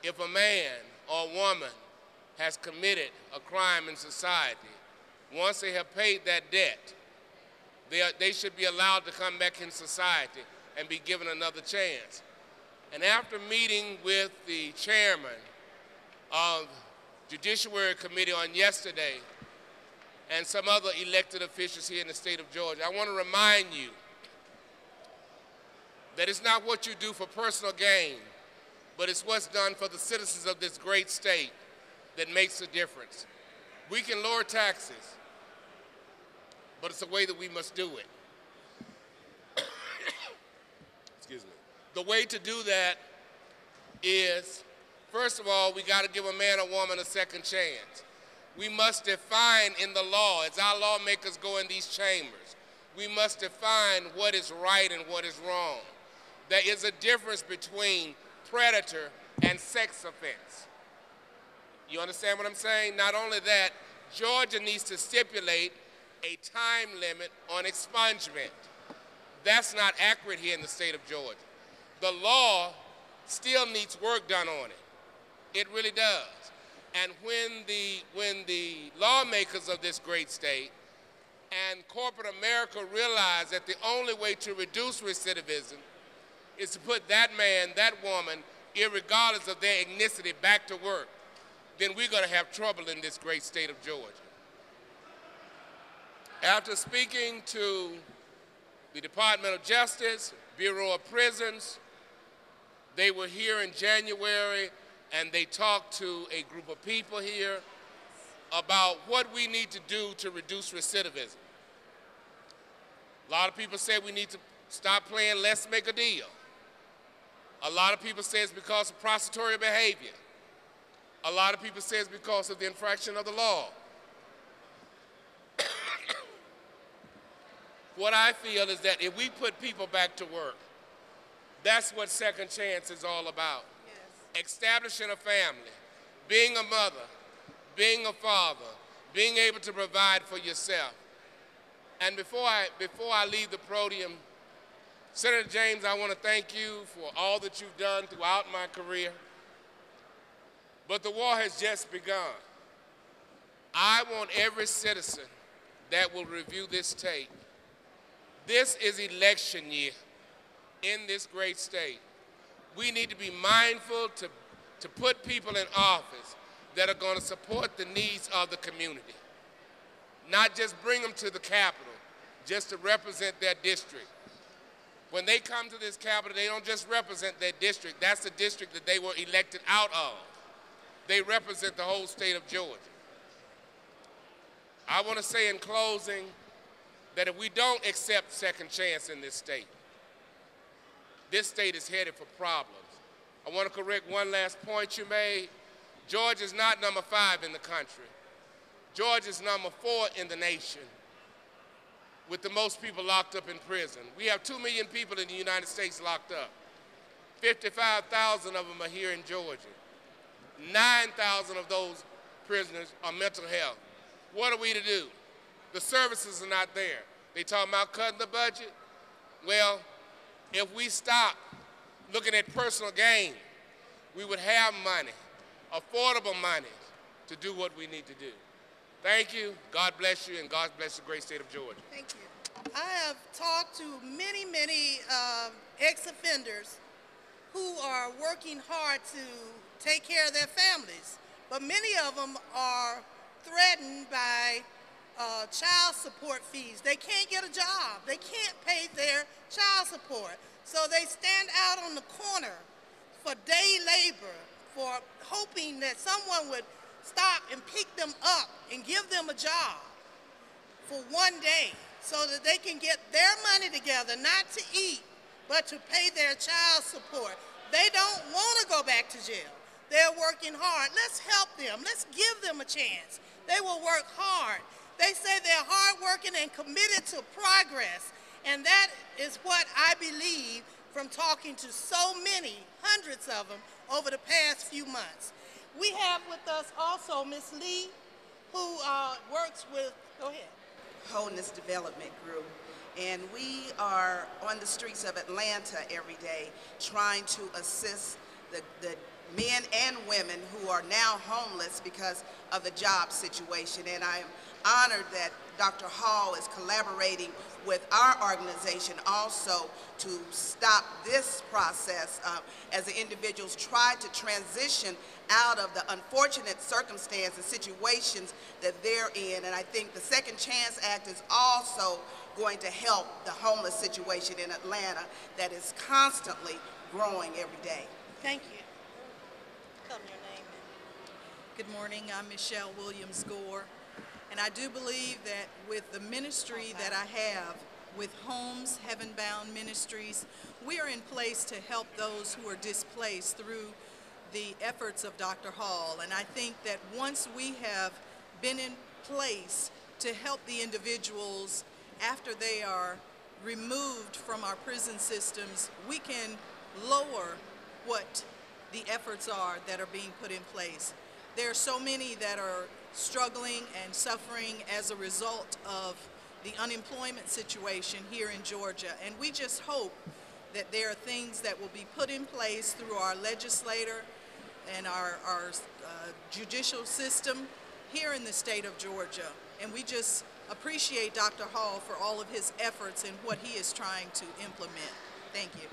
if a man or woman has committed a crime in society, once they have paid that debt, they should be allowed to come back in society and be given another chance. And after meeting with the chairman of Judiciary Committee on yesterday and some other elected officials here in the state of Georgia, I want to remind you that it's not what you do for personal gain, but it's what's done for the citizens of this great state that makes a difference. We can lower taxes, but it's a way that we must do it. Excuse me. The way to do that is, first of all, we got to give a man or woman a second chance. We must define in the law, as our lawmakers go in these chambers, we must define what is right and what is wrong. There is a difference between predator and sex offense. You understand what I'm saying? Not only that, Georgia needs to stipulate a time limit on expungement. That's not accurate here in the state of Georgia. The law still needs work done on it. It really does. And when the lawmakers of this great state and corporate America realize that the only way to reduce recidivism is to put that man, that woman, irregardless of their ethnicity, back to work, then we're going to have trouble in this great state of Georgia. After speaking to the Department of Justice, Bureau of Prisons, they were here in January and they talked to a group of people here about what we need to do to reduce recidivism. A lot of people say we need to stop playing let's make a deal. A lot of people say it's because of prosecutorial behavior. A lot of people say it's because of the infraction of the law. What I feel is that if we put people back to work, that's what second chance is all about. Yes. Establishing a family, being a mother, being a father, being able to provide for yourself. And before I leave the podium, Senator James, I want to thank you for all that you've done throughout my career. But the war has just begun. I want every citizen that will review this tape. This is election year in this great state. We need to be mindful to put people in office that are going to support the needs of the community. Not just bring them to the Capitol, just to represent their district. When they come to this Capitol, they don't just represent their district. That's the district that they were elected out of. They represent the whole state of Georgia. I want to say in closing that if we don't accept second chance in this state is headed for problems. I want to correct one last point you made. Georgia is not number 5 in the country. Georgia is number 4 in the nation, with the most people locked up in prison. We have 2 million people in the United States locked up. 55,000 of them are here in Georgia. 9,000 of those prisoners are mental health. What are we to do? The services are not there. They talking about cutting the budget. Well, if we stop looking at personal gain, we would have money, affordable money, to do what we need to do. Thank you. God bless you, and God bless the great state of Georgia. Thank you. I have talked to many ex-offenders who are working hard to take care of their families, but many of them are threatened by child support fees. They can't get a job. They can't pay their child support. So they stand out on the corner for day labor, for hoping that someone would stop and pick them up and give them a job for one day so that they can get their money together, not to eat, but to pay their child support. They don't want to go back to jail. They're working hard. Let's help them. Let's give them a chance. They will work hard. They say they're hardworking and committed to progress, and that is what I believe from talking to so many, hundreds of them, over the past few months. We have with us also Ms. Lee, who works with, go ahead. Wholeness Development Group. And we are on the streets of Atlanta every day trying to assist the men and women who are now homeless because of the job situation. And I am honored that Dr. Hall is collaborating with our organization also to stop this process as the individuals try to transition out of the unfortunate circumstances, situations that they're in. And I think the Second Chance Act is also going to help the homeless situation in Atlanta that is constantly growing every day. Thank you. Tell me your name. Good morning, I'm Michelle Williams Gore, and I do believe that with the ministry that I have with Homes Heaven Bound Ministries, we are in place to help those who are displaced through the efforts of Dr. Hall. And I think that once we have been in place to help the individuals after they are removed from our prison systems, we can lower what the efforts are that are being put in place. There are so many that are struggling and suffering as a result of the unemployment situation here in Georgia, and we just hope that there are things that will be put in place through our legislator and our judicial system here in the state of Georgia. And we just appreciate Dr. Hall for all of his efforts and what he is trying to implement. Thank you.